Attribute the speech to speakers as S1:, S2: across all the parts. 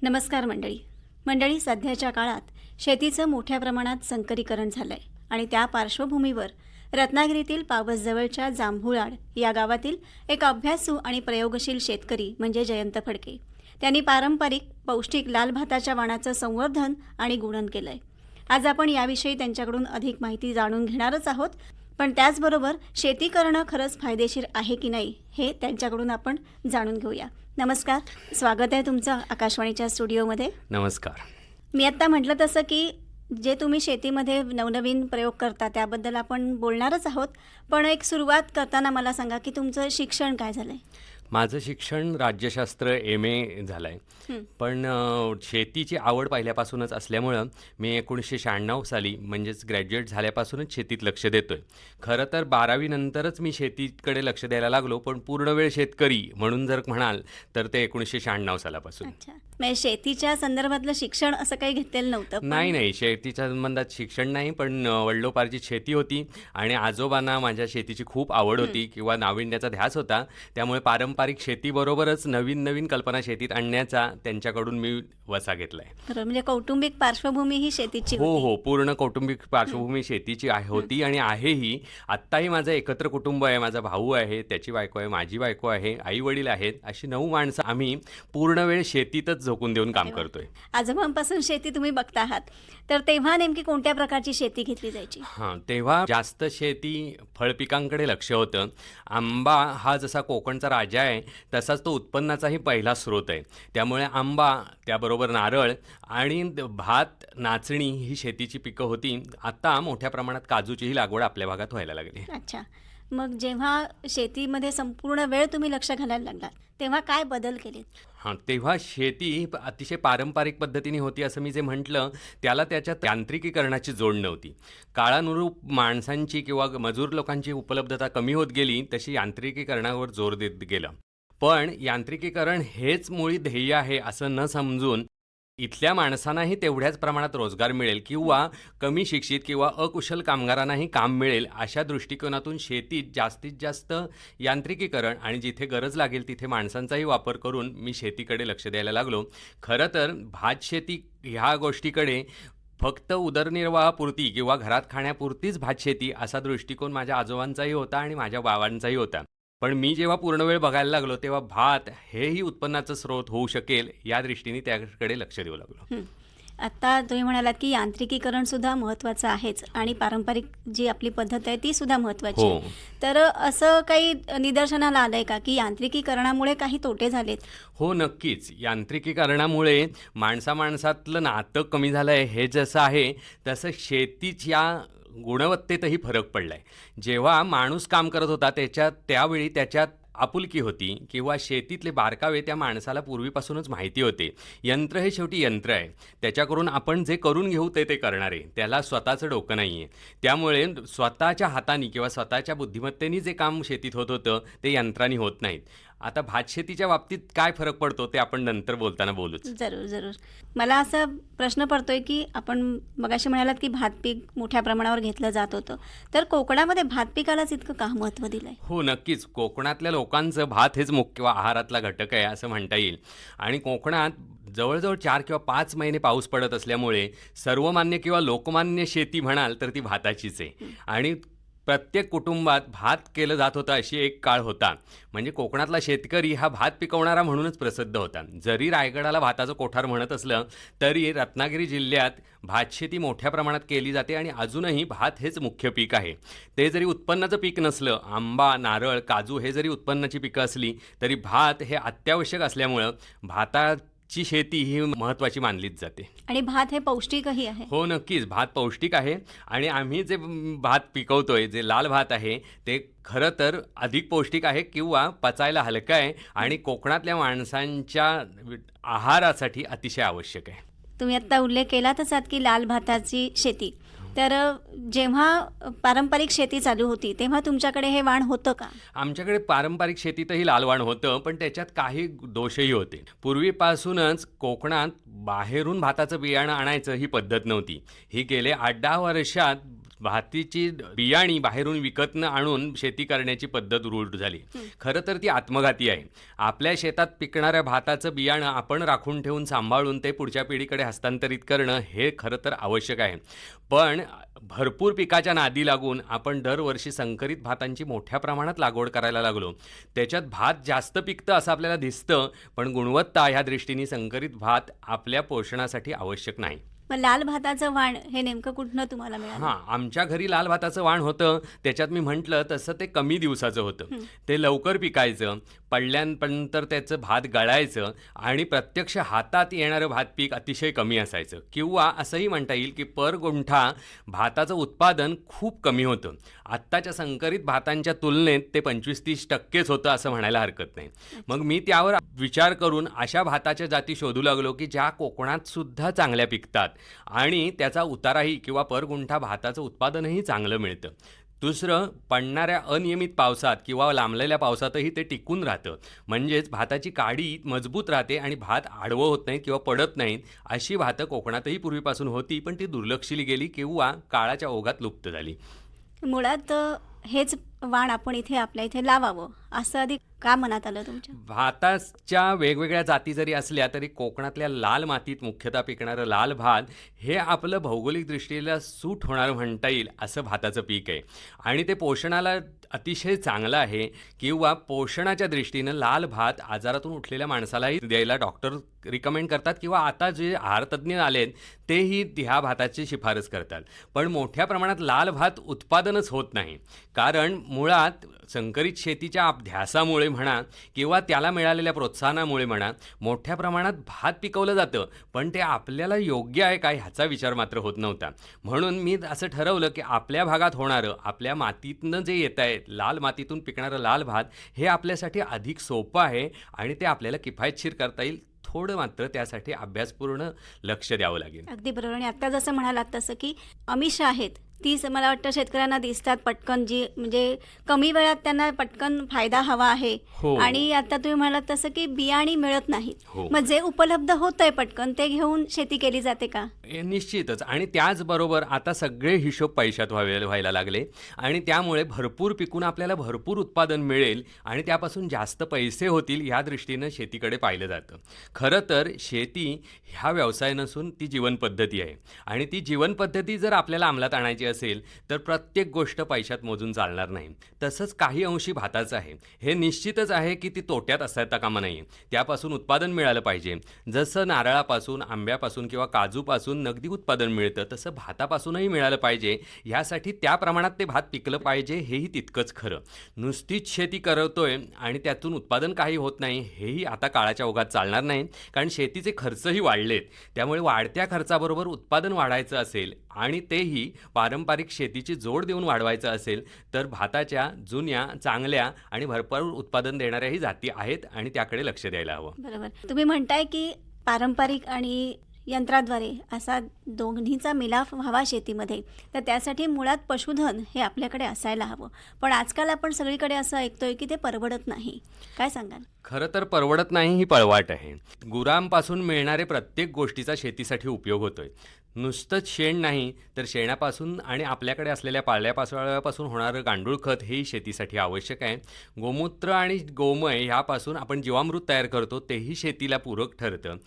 S1: नमस्कार मंडळी, सध्याच्या काळात शेतीचं मोठ्या प्रमाणात संकरीकरण झालं आहे आणि त्या पार्श्वभूमीवर रत्नागिरीतील पावसजवळच्या जांभुळाड या गावातील एक अभ्यासू आणि प्रयोगशील शेतकरी म्हणजे जयंत फडके त्यांनी पारंपरिक पौष्टिक लाल भाताच्या वाणाचं संवर्धन आणि गुणन केलं आहे. आज आपण याविषयी त्यांच्याकडून अधिक माहिती जाणून घेणारच आहोत, पण त्याचबरोबर शेती करणं खरंच फायदेशीर आहे की नाही हे त्यांच्याकडून आपण जाणून घेऊया. नमस्कार, स्वागत आहे तुमचं आकाशवाणीच्या स्टुडिओमध्ये.
S2: नमस्कार.
S1: मी आत्ता म्हटलं तसं की जे तुम्ही शेतीमध्ये नवनवीन प्रयोग करता त्याबद्दल आपण बोलणारच आहोत, पण एक सुरुवात करताना मला सांगा की तुमचं शिक्षण काय झालं आहे?
S2: माझं शिक्षण राज्यशास्त्र MA झालं आहे, पण शेतीची आवड पहिल्यापासूनच असल्यामुळं मी 1996 साली म्हणजेच ग्रॅज्युएट झाल्यापासूनच शेतीत लक्ष देतो आहे. खरं तर 12वी नंतरच मी शेतीकडे लक्ष द्यायला लागलो, पण पूर्ण वेळ शेतकरी म्हणून जर म्हणाल तर ते 1996 सालापासून.
S1: अच्छा, म्हणजे शेतीच्या संदर्भातलं शिक्षण असं काही घेतलेलं नव्हतं?
S2: नाही, शेतीच्या संबंधात शिक्षण नाही, पण वडिलोपार्जित शेती होती आणि आजोबांना माझ्या शेतीची खूप आवड होती किंवा नाविन्याचा ध्यास होता. त्यामुळे पारंपरिक शेतीबरोबरच नवीन नवीन कल्पना शेतीत आणण्याचा त्यांच्याकडून मी वसा घेतलाय.
S1: बरोबर, म्हणजे कौटुंबिक पार्श्वभूमी ही शेतीची होती?
S2: हो, पूर्ण कौटुंबिक पार्श्वभूमी शेतीची होती आणि आहेही. आत्ताही माझं एकत्र कुटुंब आहे. माझा भाऊ आहे, त्याची बायको आहे, माझी बायको आहे, आई वडील आहेत, अशी 9 माणसं आम्ही पूर्ण वेळ शेतीतच झोकून देऊन काम करतोय.
S1: आजोबांपासून शेती तुम्ही बघता आहात, तर तेव्हा नेमकी कोणत्या प्रकारची शेती घेतली जायची?
S2: तेव्हा जास्त शेती फळपिकांकडे लक्ष होतं. आंबा हा जसा कोकणचा राजा आहे तसाच तो उत्पन्नाचाही पहिला स्रोत आहे. त्यामुळे आंबा, त्याबरोबर नारळ आणि भात, नाचणी ही शेतीची पिकं होती. आता मोठ्या प्रमाणात काजूचीही लागवड आपल्या भागात व्हायला लागली.
S1: अच्छा, मग जेव्हा शेतीमध्ये संपूर्ण वेळ तुम्ही लक्ष घालायला लागलात तेव्हा काय बदल केले?
S2: तेव्हा शेती ही अतिशय पारंपरिक पद्धतीने होती. असं मी जे म्हटलं त्याला त्याच्यात यांत्रिकीकरणाची जोड नव्हती. काळानुरूप माणसांची किंवा मजूर लोकांची उपलब्धता कमी होत गेली तशी यांत्रिकीकरणावर जोर देत गेलं. पण यांत्रिकीकरण हेच मुळी ध्येय आहे असं न समजून इथल्या माणसांनाही तेवढ्याच प्रमाणात रोजगार मिळेल किंवा कमी शिक्षित किंवा अकुशल कामगारांनाही काम मिळेल अशा दृष्टिकोनातून शेतीत जास्तीत जास्त यांत्रिकीकरण आणि जिथे गरज लागेल तिथे माणसांचाही वापर करून मी शेतीकडे लक्ष द्यायला लागलो. खरं तर भात शेती ह्या गोष्टीकडे फक्त उदरनिर्वाहापुरती किंवा घरात खाण्यापुरतीच भातशेती असा दृष्टिकोन माझ्या आजोबांचाही होता आणि माझ्या बाबांचाही होता. पण मी जेव्हा पूर्ण वेळ बघायला लागलो तेव्हा भात हेही उत्पन्नाचा स्रोत होऊ शकेल या दृष्टीने त्याकडे लक्ष देऊ लागलो.
S1: आता तुम्ही म्हणालात की यांत्रिकीकरण सुद्धा महत्त्वाचं आहेच आणि पारंपरिक जी आपली पद्धत आहे ती सुद्धा महत्त्वाची आहे. तर असं काही निदर्शनाला आलंय का की यांत्रिकीकरणामुळे काही तोटे झालेत?
S2: हो, नक्कीच. यांत्रिकीकरणामुळे माणसातलं नातं कमी झालं आहे हे जसं आहे तसं शेतीच्या गुणवत्तेतही फरक पडलाय. जेव्हा माणूस काम करत होता त्यावेळी त्याच्यात आपुलकी होती किंवा शेतीतले बारकावे त्या माणसाला पूर्वीपासूनच माहिती होते. यंत्र हे शेवटी यंत्र आहे, त्याच्याकडून आपण जे करून घेऊ ते करणार आहे. त्याला स्वतःचं डोकं नाही आहे. त्यामुळे स्वतःच्या हाताने किंवा स्वतःच्या बुद्धिमत्तेने जे काम शेतीत होत होतं ते यंत्रांनी होत नाहीत. आता भातशेतीच्या बाबतीत काय फरक पडतो ते आपण नंतर बोलताना बोलूच.
S1: जरूर. मला असा प्रश्न पडतोय की आपण मगाशी म्हणालात की भात पीक मोठ्या प्रमाणावर घेतलं जात होतं, तर कोकणामध्ये भात पिकालाच इतकं का महत्त्व दिलंय?
S2: हो, नक्कीच. कोकणातल्या लोकांचं भात हेच मुख्य आहारातला घटक आहे असं म्हणता येईल. आणि कोकणात जवळजवळ 4 किंवा 5 महिने पाऊस पडत असल्यामुळे सर्वमान्य किंवा लोकमान्य शेती म्हणाल तर ती भाताचीच आहे. आणि प्रत्येक कुटुंबात भात केलं जात होतं अशी एक काळ होता. म्हणजे कोकणातला शेतकरी हा भात पिकवणारा म्हणूनच प्रसिद्ध होता. जरी रायगडाला भाताचं कोठार म्हणत असलं तरी रत्नागिरी जिल्ह्यात भातशेती मोठ्या प्रमाणात केली जाते आणि अजूनही भात हेच मुख्य पीक आहे. ते जरी उत्पन्नाचं पीक नसलं, आंबा, नारळ, काजू हे जरी उत्पन्नाची पिकं असली तरी भात हे अत्यावश्यक असल्यामुळं भाताची शेती ही महत्त्वाची मानलीच जाते.
S1: आणि भात हे पौष्टिकही आहे?
S2: हो, नक्कीच. भात पौष्टिक आहे आणि आम्ही जे भात पिकवतोय, जे लाल भात आहे ते खरं तर अधिक पौष्टिक आहे किंवा पचायला हलकं आहे आणि कोकणातल्या माणसांच्या आहारासाठी अतिशय आवश्यक आहे.
S1: तुम्ही आत्ता उल्लेख केलातच आहात की लाल भाताची शेती, तर जेव्हा पारंपरिक शेती चालू होती तेव्हा तुमच्याकडे हे वाण होतं का?
S2: आमच्याकडे पारंपरिक शेतीतही लाल वाण होतं, पण त्याच्यात काही दोषही होते. पूर्वीपासूनच कोकणात बाहेरून भाताचं बियाणं आणायचं ही पद्धत नव्हती. ही गेले 8-10 वर्षात भातीची बियाणी बाहेरून विकत न आणून शेती करण्याची पद्धत रूढ झाली. खरं तर ती आत्मघाती आहे. आपल्या शेतात पिकणाऱ्या भाताचं बियाणं आपण राखून ठेवून सांभाळून ते पुढच्या पिढीकडे हस्तांतरित करणं हे खरं तर आवश्यक आहे. पण भरपूर पिकाच्या नादी लागून आपण दरवर्षी संकरित भातांची मोठ्या प्रमाणात लागवड करायला लागलो. त्याच्यात भात जास्त पिकतं असं आपल्याला दिसतं, पण गुणवत्ता ह्या दृष्टीने संकरित भात आपल्या पोषणासाठी आवश्यक नाही.
S1: मग लाल भाताचं वाण हे नेमकं कुठनं तुम्हाला मिळालं?
S2: हां, आमच्या घरी लाल भाताचं वाण होतं. त्याच्यात मी म्हटलं तसं ते कमी दिवसाचं होतं. ते लवकर पिकायचं, पडल्यानंतर त्याचं भात गळायचं आणि प्रत्यक्ष हातात येणारं भात पीक अतिशय कमी असायचं. किंवा असंही म्हणता येईल की पर गुंठा भाताचं उत्पादन खूप कमी होतं. आत्ताच्या संकरित भातांच्या तुलनेत ते 25-30% होतं असं म्हणायला हरकत नाही. मग मी त्यावर विचार करून अशा भाताच्या जाती शोधू लागलो की ज्या कोकणात सुद्धा चांगल्या पिकतात आणि त्याचा उताराही किंवा पर गुंठा भाताचं उत्पादनही चांगलं मिळतं. दुसरं, पडणाऱ्या अनियमित पावसात किंवा लांबलेल्या पावसातही ते टिकून राहतं. म्हणजेच भाताची काडी मजबूत राहते आणि भात आडवं होत नाहीत किंवा पडत नाहीत. अशी भातं कोकणातही पूर्वीपासून होती, पण ती दुर्लक्षिली गेली किंवा काळाच्या ओघात लुप्त झाली.
S1: मुळात हेच वाण आपण इथे आपल्या इथे लावावं असं आधी का मनात आलं तुमच्या?
S2: भाताच्या वेगवेगळ्या जाती जरी असल्या तरी कोकणातल्या लाल मातीत मुख्यतः पिकणारं लाल भात हे आपलं भौगोलिक दृष्टीला सूट होणारं म्हणता येईल असं भाताचं पीक आहे. आणि ते पोषणाला अतिशय चांगलं आहे. किंवा पोषणाच्या दृष्टीनं लाल भात आजारातून उठलेल्या माणसालाही द्यायला डॉक्टर रिकमेंड करतात किंवा आता जे आहारतज्ज्ञ आलेत तेही ह्या भाताची शिफारस करतात. पण मोठ्या प्रमाणात लाल भात उत्पादनच होत नाही. कारण मुळात संकरित शेतीच्या अभ्यासामुळे म्हणा किंवा त्याला मिळालेल्या प्रोत्साहनामुळे म्हणा मोठ्या प्रमाणात भात पिकवलं जातं, पण ते आपल्याला योग्य आहे का ह्याचा विचार मात्र होत नव्हता. म्हणून मी असं ठरवलं की आपल्या भागात होणारं, आपल्या मातीतनं जे येत आहे लाल मातीतून पिकणारं लाल भात हे आपल्यासाठी अधिक सोपं आहे आणि ते आपल्याला किफायतशीर करता येईल. थोडं मात्र त्यासाठी अभ्यासपूर्ण लक्ष द्यावं लागेल.
S1: अगदी बरोबर. आणि आता जसं म्हणालात तसं की आमिष आहेत तीच मला वाटतं शेतकऱ्यांना दिसतात पटकन, जी म्हणजे कमी वेळात त्यांना पटकन फायदा हवा आहे.
S2: हो.
S1: आणि आता तुम्ही म्हणालात तसं की बियाणी मिळत नाहीत.
S2: हो.
S1: मग जे उपलब्ध होतंय पटकन ते घेऊन शेती केली जाते का?
S2: निश्चितच. आणि त्याचबरोबर आता सगळे हिशोब पैशात व्हायला लागले आणि त्यामुळे भरपूर पिकून आपल्याला भरपूर उत्पादन मिळेल आणि त्यापासून जास्त पैसे होतील ह्या दृष्टीनं शेतीकडे पाहिलं जातं. खरं तर शेती ह्या व्यवसाय नसून ती जीवनपद्धती आहे आणि ती जीवनपद्धती जर आपल्याला अंमलात आणायची असेल तर प्रत्येक गोष्ट पैशात मोजून चालणार नाही. तसंच काही अंशी भाताचं आहे. हे निश्चितच आहे की ती तोट्यात असता कामा नये. त्यापासून उत्पादन मिळालं पाहिजे. जसं नारळापासून, आंब्यापासून किंवा काजूपासून नगदी उत्पादन मिळतं तसं भातापासूनही मिळालं पाहिजे. ह्यासाठी त्या प्रमाणात ते भात पिकलं पाहिजे हेही तितकंच खरं. नुसतीच शेती करतोय आणि त्यातून उत्पादन काही होत नाही हेही आता काळाच्या ओघात चालणार नाही. कारण शेतीचे खर्चही वाढलेत. त्यामुळे वाढत्या खर्चाबरोबर उत्पादन वाढायचं असेल आणि तेही पारंपरिक शेतीची जोड देऊन वाढवायचं असेल तर भाताच्या जुन्या, चांगल्या आणि भरपूर उत्पादन देणाऱ्याही जाती आहेत आणि त्याकडे लक्ष द्यायला हवं.
S1: बरोबर. तुम्ही म्हणताय की पारंपरिक आणि यंत्राद्वारे असा दोन्हीचा मिलाफ व्हावा शेतीमध्ये, तर त्यासाठी मुळात पशुधन हे आपल्याकडे असायला हवं. पण आजकाल आपण सगळीकडे असं ऐकतोय की ते परवडत नाही. काय सांगाल?
S2: खरं तर परवडत नाही ही पळवाट आहे. गुरांपासून मिळणारे प्रत्येक गोष्टीचा शेतीसाठी उपयोग होतोय. नुसतंच शेण नाही तर शेणापासून आणि आपल्याकडे असलेल्या पाल्यापासून होणारं गांडूळ खत हेही शेतीसाठी आवश्यक आहे. गोमूत्र आणि गोमय ह्यापासून आपण जीवामृत तयार करतो तेही शेतीला पूरक ठरतं.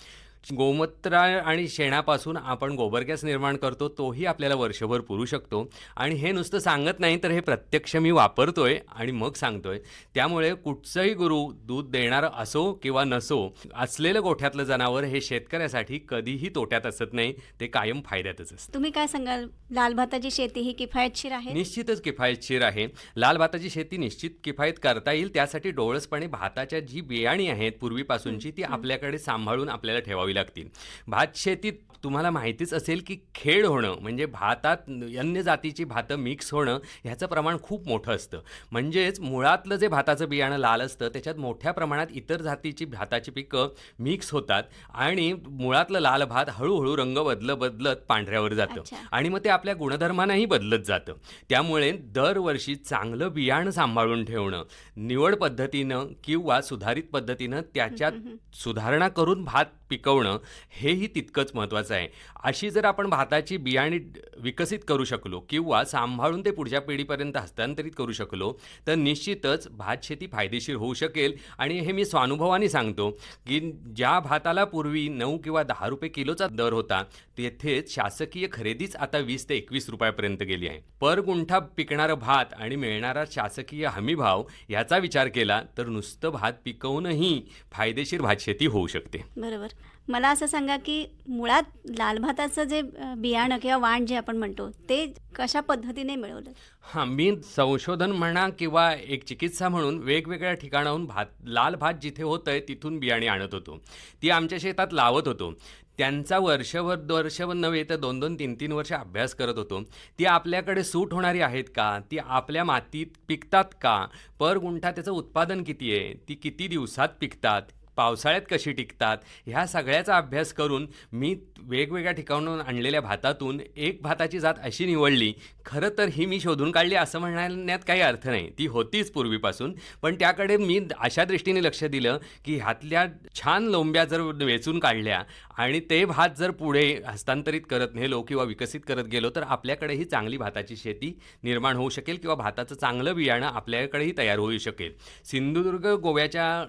S2: गोमूत्र आणि शेणापासून आपण गोबर गॅस निर्माण करतो तोही आपल्याला वर्षभर पुरू शकतो. आणि हे नुसतं सांगत नाही तर हे प्रत्यक्ष मी वापरतोय आणि मग सांगतोय. त्यामुळे कुठचंही गुरु दूध देणारं असो किंवा नसो, असलेलं गोठ्यातलं जनावर हे शेतकऱ्यासाठी कधीही तोट्यात असत नाही, ते कायम फायद्यातच असतं.
S1: तुम्ही काय सांगाल? लाल भाताची शेती ही किफायतशीर आहे?
S2: निश्चितच किफायतशीर आहे. लाल भाताची शेती निश्चित किफायत करता येईल. त्यासाठी डोळसपणे भाताच्या जी बियाणी आहेत पूर्वीपासूनची ती आपल्याकडे सांभाळून आपल्याला ठेवावी लागतील. भात शेतीत तुम्हाला माहितीच असेल की खेड होणं म्हणजे भातात अन्य जातीची भातं मिक्स होणं ह्याचं प्रमाण खूप मोठं असतं. म्हणजेच मुळातलं जे भाताचं बियाणं लाल असतं त्याच्यात मोठ्या प्रमाणात इतर जातीची भाताची पिकं मिक्स होतात आणि मुळातलं लाल भात हळूहळू रंग बदलत पांढऱ्यावर जातं.
S1: अच्छा.
S2: आणि मग ते आपल्या गुणधर्मांनाही बदलत जातं. त्यामुळे दरवर्षी चांगलं बियाणं सांभाळून ठेवणं, निवड पद्धतीनं किंवा सुधारित पद्धतीनं त्याच्यात सुधारणा करून भात पिकवणं हेही तितकंच महत्त्वाचं आहे. अशी जर आपण भाताची बियाणे विकसित करू शकलो किंवा सांभाळून ते पुढच्या पिढीपर्यंत हस्तांतरित करू शकलो तर निश्चितच भात शेती फायदेशीर होऊ शकेल. आणि हे मी स्वानुभवाने सांगतो की ज्या भाताला पूर्वी 9 किंवा 10 रुपये किलोचा दर होता तेथेच शासकीय खरेदीच आता 20 ते 21 रुपयापर्यंत गेली आहे. पर गुंठा पिकणारं भात आणि मिळणारा शासकीय हमीभाव याचा विचार केला तर नुसतं भात पिकवूनही फायदेशीर भातशेती होऊ शकते.
S1: बरोबर. मला असं सांगा की मुळात लाल भाताचं जे बियाणं किंवा वाण जे आपण म्हणतो ते कशा पद्धतीने मिळवलं?
S2: हां, मी संशोधन म्हणा किंवा एक चिकित्सा म्हणून वेगवेगळ्या ठिकाणाहून लाल भात जिथे होतंय तिथून बियाणे आणत होतो. ती आमच्या शेतात लावत होतो. त्यांचा वर्षभर नव्हे तर 2-2, 3-3 वर्ष अभ्यास करत होतो. ती आपल्याकडे सूट होणारी आहेत का? ती आपल्या मातीत पिकतात का? पर गुंठा त्याचं उत्पादन किती आहे? ती किती दिवसात पिकतात? पावसाळ्यात कशी टिकतात? ह्या सगळ्याचा अभ्यास करून मी वेगवेगळ्या ठिकाणाहून आणलेल्या भातातून एक भाताची जात अशी निवडली. खरं तर ही मी शोधून काढली असं म्हणण्यात काही अर्थ नाही. ती होतीच पूर्वीपासून, पण त्याकडे मी अशा दृष्टीने लक्ष दिलं की ह्यातल्या छान लोंब्या जर वेचून काढल्या आणि ते भात जर पुढे हस्तांतरित करत नेलो किंवा विकसित करत गेलो तर आपल्याकडेही चांगली भाताची शेती निर्माण होऊ शकेल किंवा भाताचं चांगलं बियाणं आपल्याकडेही तयार होऊ शकेल. सिंधुदुर्ग गोव्याच्या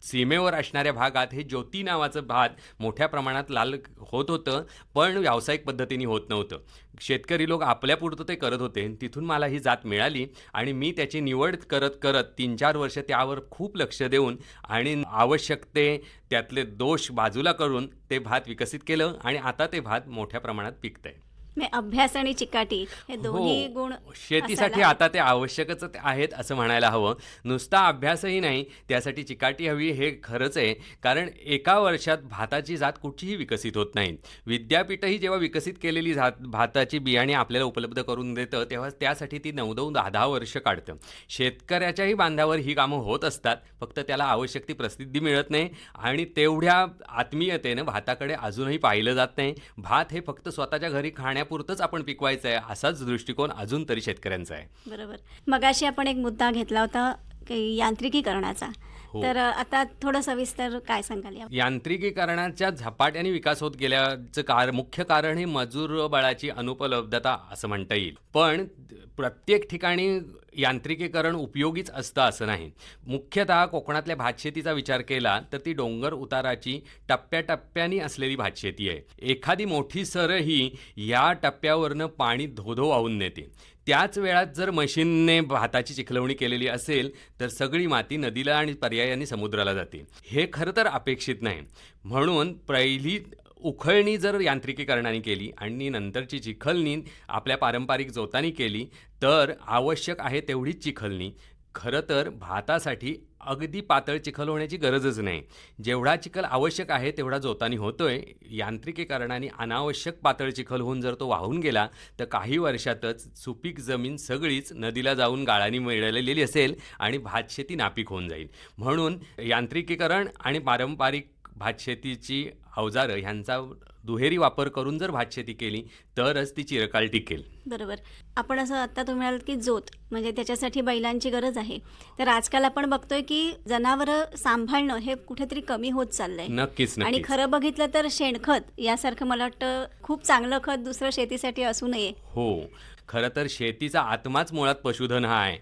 S2: सीमेवर असणाऱ्या भागात हे ज्योती नावाचं भात मोठ्या प्रमाणात लाल होत होतं, पण व्यावसायिक पद्धतीने होत नव्हतं. शेतकरी लोक आपल्यापुरतं ते करत होते. तिथून मला ही जात मिळाली आणि मी त्याची निवड करत 3-4 वर्ष त्यावर खूप लक्ष देऊन आणि आवश्यक ते त्यातले दोष बाजूला करून ते भात विकसित केलं आणि आता ते भात मोठ्या प्रमाणात पिकतंय.
S1: म्हणजे अभ्यास आणि चिकाटी हे दोन्ही गुण
S2: शेतीसाठी
S1: असायला
S2: आता ते आवश्यकच आहेत असं म्हणायला हवं. नुसता अभ्यासही नाही, त्यासाठी चिकाटी हवी हे खरंच आहे. कारण एका वर्षात भाताची जात कुठचीही विकसित होत नाही. विद्यापीठही जेव्हा विकसित केलेली भाताची बियाणे आपल्याला उपलब्ध करून देतं तेव्हा त्यासाठी ती 9-9, 10-10 वर्ष काढतं. शेतकऱ्याच्याही बांधावर ही कामं होत असतात, फक्त त्याला आवश्यक ती प्रसिद्धी मिळत नाही आणि तेवढ्या आत्मीयतेनं भाताकडे अजूनही पाहिलं जात नाही. भात हे फक्त स्वतःच्या घरी खाण्यापुरतंच आपण पिकवायचं आहे असाच दृष्टिकोन अजून तरी शेतकऱ्यांचा आहे.
S1: बरोबर. मगाशी आपण एक मुद्दा घेतला होता यांत्रिकीकरणाचा.
S2: हो.
S1: तर आता थोडं सविस्तर काय सांगाल या?
S2: यांत्रिकीकरणाच्या झपाट्याने विकास होत गेल्याचं मुख्य कारण हे मजूर बळाची अनुपलब्धता असं म्हणता येईल. पण प्रत्येक ठिकाणी यांत्रिकीकरण उपयोगीच असतं असं नाही. मुख्यतः कोकणातल्या भातशेतीचा विचार केला तर ती डोंगर उताराची टप्प्याटप्प्याने असलेली भातशेती आहे. एखादी मोठी सरही या टप्प्यावरनं पाणी धोधो वाहून नेते. त्याच वेळात जर मशीनने भाताची चिखलवणी केलेली असेल तर सगळी माती नदीला आणि पर्यायाने समुद्राला जाते. हे खरं तर अपेक्षित नाही. म्हणून पहिली उखळणी जर यांत्रिकीकरणाने केली आणि नंतरची चिखलणी आपल्या पारंपरिक जोतानी केली तर आवश्यक आहे तेवढीच चिखलणी. खरं तर भातासाठी अगदी पातळ चिखल होण्याची गरजच नाही. जेवढा चिखल आवश्यक आहे तेवढा जोतानी होतोय. यांत्रिकीकरणाने अनावश्यक पातळ चिखल होऊन जर तो वाहून गेला तर काही वर्षातच सुपीक जमीन सगळीच नदीला जाऊन गाळाने मिळालेली असेल आणि भातशेती नापीक होऊन जाईल. म्हणून यांत्रिकीकरण आणि पारंपरिक भातशेतीची अवजारं ह्यांचा दुहेरी वापर करून जर भातशेती केली तरच ती चिरकाल टिकेल.
S1: बरोबर. आपण असं आता तुम्ही म्हणाल की जोत म्हणजे त्याच्यासाठी बैलांची गरज आहे. तर आजकाल आपण बघतोय की जनावरं सांभाळणं हे कुठेतरी कमी होत चाललंय.
S2: नक्कीच
S1: आणि
S2: नक्कीच
S1: खरं बघितलं तर शेणखत यासारखं मला वाटतं खूप चांगलं खत दुसरं शेतीसाठी असू नये.
S2: हो, खरं तर शेतीचा आत्माच मुळात पशुधन हा आहे.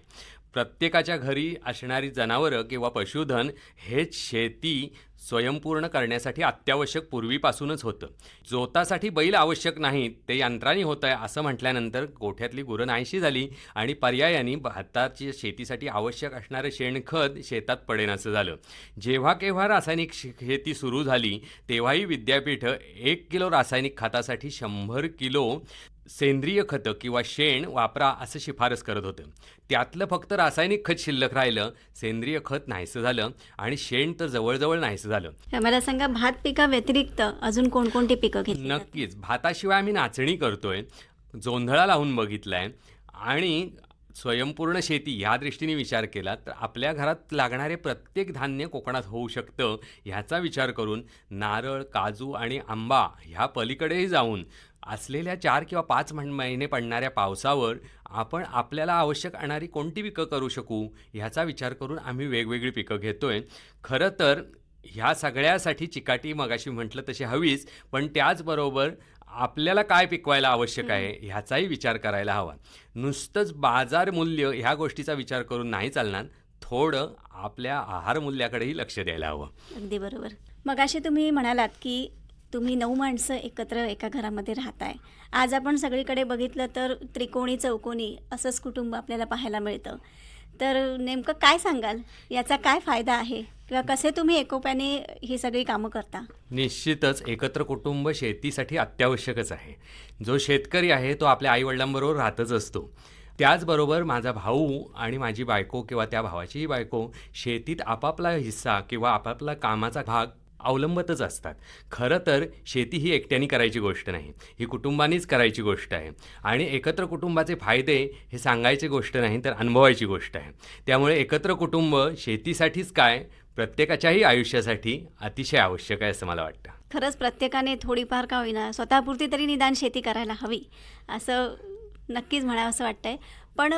S2: प्रत्येकाच्या घरी असणारी जनावरं किंवा पशुधन हेच शेती स्वयंपूर्ण करण्यासाठी अत्यावश्यक पूर्वीपासूनच होतं. जोतासाठी बैल आवश्यक नाहीत, ते यंत्राने होत आहे असं म्हटल्यानंतर गोठ्यातली गुरं नाहीशी झाली आणि पर्यायाने भाताची शेतीसाठी आवश्यक असणारं शेणखत शेतात पडेनासं झालं. जेव्हा केव्हा रासायनिक शेती सुरू झाली तेव्हाही विद्यापीठं 1 किलो रासायनिक खतासाठी 100 किलो सेंद्रिय खतं किंवा शेण वापरा असं शिफारस करत होतं. त्यातलं फक्त रासायनिक खत शिल्लक राहिलं, सेंद्रिय खत नाहीसं झालं आणि शेण तर जवळजवळ नाहीसं झालं.
S1: मला सांगा भात पिका व्यतिरिक्त अजून कोणकोणती पिकं घेतली जातात?
S2: नक्कीच. भाताशिवाय आम्ही नाचणी करतोय, जोंधळा लावून बघितलाय आणि स्वयंपूर्ण शेती ह्या दृष्टीने विचार केला तर आपल्या घरात लागणारे प्रत्येक धान्य कोकणात होऊ शकतं ह्याचा विचार करून नारळ, काजू आणि आंबा ह्या पलीकडेही जाऊन असलेल्या 4 किंवा 5 महिने पडणाऱ्या पावसावर आपण आपल्याला आवश्यक असणारी कोणती पिकं करू शकू ह्याचा विचार करून आम्ही वेगवेगळी पिकं घेतोय. खरं तर ह्या सगळ्यासाठी चिकाटी मगाशी म्हटलं तशी हवीच, पण त्याचबरोबर आपल्याला काय पिकवायला आवश्यक आहे ह्याचाही विचार करायला हवा. नुसतंच बाजार मूल्य ह्या गोष्टीचा विचार करून नाही चालणार, थोडं आपल्या आहार मूल्याकडेही लक्ष द्यायला हवं.
S1: अगदी बरोबर. मगाशी तुम्ही म्हणालात की तुम्ही 9 माणसं एकत्र एका घरामध्ये राहताय. आज आपण सगळीकडे बघितलं तर त्रिकोणी चौकोनी असंच कुटुंब आपल्याला पाहायला मिळतं. तर नेमकं काय सांगाल, याचा काय फायदा आहे किंवा कसे तुम्ही एकोप्याने ही सगळी कामं करता?
S2: निश्चितच एकत्र कुटुंब शेतीसाठी अत्यावश्यकच आहे. जो शेतकरी आहे तो आपल्या आईवडिलांबरोबर राहतच असतो. त्याचबरोबर माझा भाऊ आणि माझी बायको किंवा त्या भावाचीही बायको शेतीत आपापला हिस्सा किंवा आपापला कामाचा भाग अवलंबतच असतात. खरं तर शेती ही एकट्याने करायची गोष्ट नाही, ही कुटुंबानीच करायची गोष्ट आहे. आणि एकत्र कुटुंबाचे फायदे हे सांगायची गोष्ट नाही तर अनुभवायची गोष्ट आहे. त्यामुळे एकत्र कुटुंब शेतीसाठीच काय, प्रत्येकाच्याही आयुष्यासाठी अतिशय आवश्यक आहे असं मला वाटतं.
S1: खरंच प्रत्येकाने थोडीफार का होईना स्वतःपुरती तरी निदान शेती करायला हवी, असं नक्कीच म्हणावं असं वाटतंय. पण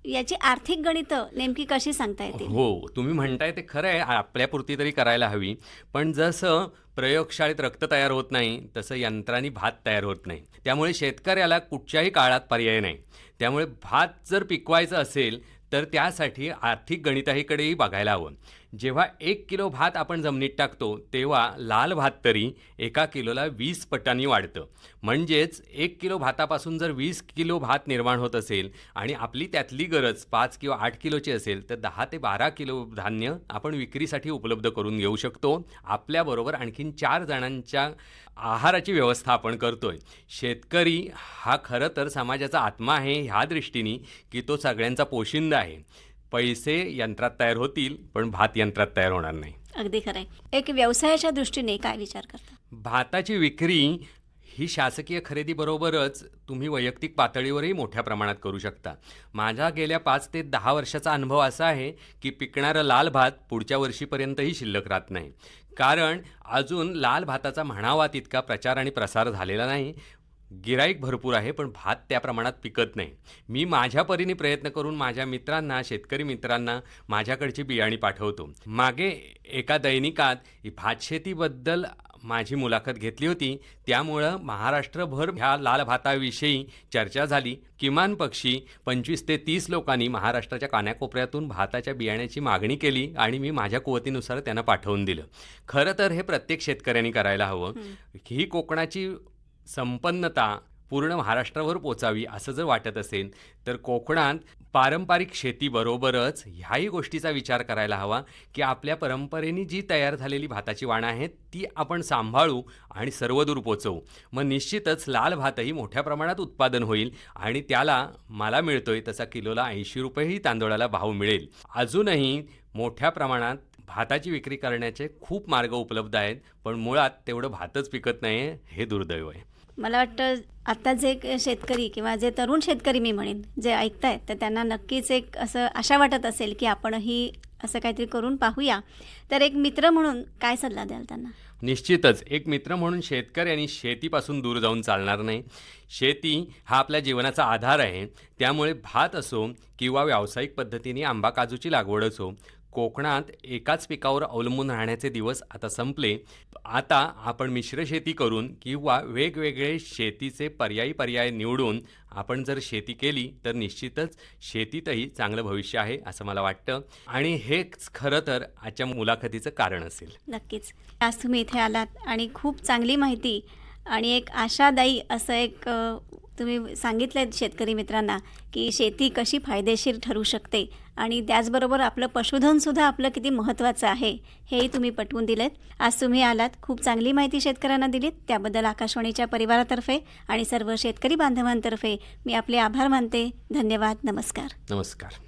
S1: याची आर्थिक गणितं नेमकी कशी सांगता येतील?
S2: हो, तुम्ही म्हणताय ते खरं आहे, आपल्यापुरती तरी करायला हवी. पण जसं प्रयोगशाळेत रक्त तयार होत नाही तसं यंत्रांनी भात तयार होत नाही. त्यामुळे शेतकऱ्याला कुठच्याही काळात पर्याय नाही. त्यामुळे भात जर पिकवायचं असेल तर त्यासाठी आर्थिक गणिताकडेही बघायला हवं. जेव्हा 1 किलो भात आपण जमिनीत टाकतो तेव्हा लाल भात तरी 1 किलोला 20 पटांनी वाढतं. म्हणजेच 1 किलो भातापासून जर 20 किलो भात निर्माण होत असेल आणि आपली त्यातली गरज 5 किंवा 8 किलोची असेल तर 10 ते 12 किलो धान्य आपण विक्रीसाठी उपलब्ध करून घेऊ शकतो. आपल्याबरोबर आणखीन 4 जणांच्या आहाराची व्यवस्था आपण करतोय. शेतकरी हा खरं तर समाजाचा आत्मा आहे ह्या दृष्टीने की तो सगळ्यांचा पोशिंदा आहे. पैसे यंत्रात तयार होतील पण भात यंत्रात तयार होणार नाही.
S1: अगदी खरं आहे. एक व्यवसायाच्या दृष्टीने काय विचार करता?
S2: भाताची विक्री ही शासकीय खरेदीबरोबरच तुम्ही वैयक्तिक पातळीवरही मोठ्या प्रमाणात करू शकता. माझा गेल्या 5 ते 10 वर्षाचा अनुभव असा आहे की पिकणारं लाल भात पुढच्या वर्षीपर्यंतही शिल्लक राहत नाही. कारण अजून लाल भाताचा म्हणावा तितका प्रचार आणि प्रसार झालेला नाही. गिराईक भरपूर आहे पण भात त्या प्रमाणात पिकत नाही. मी माझ्या परीने प्रयत्न करून माझ्या मित्रांना, शेतकरी मित्रांना माझ्याकडची बियाणी पाठवतो. मागे एका दैनिकात भातशेतीबद्दल माझी मुलाखत घेतली होती. त्यामुळं महाराष्ट्रभर ह्या लाल भाताविषयी चर्चा झाली. किमान पक्षी 25 ते 30 लोकांनी महाराष्ट्राच्या कानाकोपऱ्यातून भाताच्या बियाण्याची मागणी केली आणि मी माझ्या कुवतीनुसार त्यांना पाठवून दिलं. खरं तर हे प्रत्येक शेतकऱ्यांनी करायला हवं. ही कोकणाची संपन्नता पूर्ण महाराष्ट्रावर पोचावी असं जर वाटत असेल तर कोकणात पारंपरिक शेतीबरोबरच ह्याही गोष्टीचा विचार करायला हवा की आपल्या परंपरेने जी तयार झालेली भाताची वाणं आहेत ती आपण सांभाळू आणि सर्वदूर पोचवू. मग निश्चितच लाल भातही मोठ्या प्रमाणात उत्पादन होईल आणि त्याला मला मिळतोय तसा किलोला 80 रुपयेही तांदूळाला भाव मिळेल. अजूनही मोठ्या प्रमाणात भाताची विक्री करण्याचे खूप मार्ग उपलब्ध आहेत पण मुळात तेवढं भातच पिकत नाही, हे दुर्दैव आहे.
S1: मला वाटतं आत्ता जे शेतकरी किंवा जे तरुण शेतकरी मी म्हणेन जे ऐकतायत तर त्यांना नक्कीच एक असं आशा वाटत असेल की आपणही असं काहीतरी करून पाहूया. तर एक मित्र म्हणून काय सल्ला द्याल त्यांना?
S2: निश्चितच एक मित्र म्हणून शेतकऱ्यांनी शेतीपासून दूर जाऊन चालणार नाही. शेती हा आपल्या जीवनाचा आधार आहे. त्यामुळे भात असो किंवा व्यावसायिक पद्धतीने आंबा काजूची लागवड असो, कोकणात एकाच पिकावर अवलंबून राहण्याचे दिवस आता संपले. आता आपण मिश्र शेती करून किंवा वेगवेगळे शेतीचे पर्याय निवडून आपण जर शेती केली तर निश्चितच शेतीतही चांगलं भविष्य आहे असं मला वाटतं आणि हेच खरं तर आजच्या मुलाखतीचं कारण असेल.
S1: नक्कीच. आज तुम्ही इथे आलात आणि खूप चांगली माहिती आणि एक आशादायी असं एक तुम्ही सांगितलं शेतकरी मित्रांना की शेती कशी फायदेशीर ठरू शकते आणि त्याचबरोबर आपलं पशुधनसुद्धा आपलं किती महत्त्वाचं आहे हेही तुम्ही पटवून दिलेत. आज तुम्ही आलात, खूप चांगली माहिती शेतकऱ्यांना दिलीत. त्याबद्दल आकाशवाणीच्या परिवारातर्फे आणि सर्व शेतकरी बांधवांतर्फे मी आपले आभार मानते. धन्यवाद. नमस्कार.
S2: नमस्कार.